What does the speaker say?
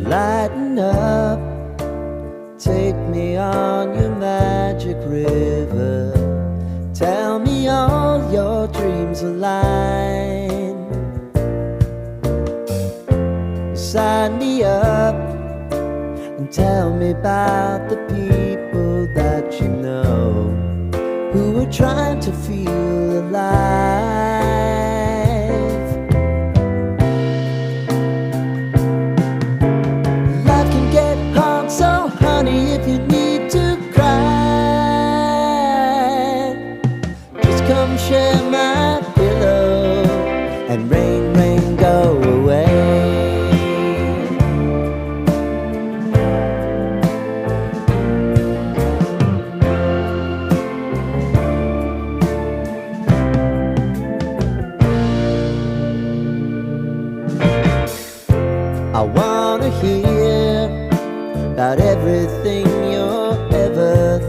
Lighten up, take me on your magic river. Tell me all your dreams align. Sign me up and tell me about the people that you know who are trying to feel alive. Life can get hard, so honey, if you need to cry, just come share my pillow and rain, rain, go away. I wanna hear about everything you're ever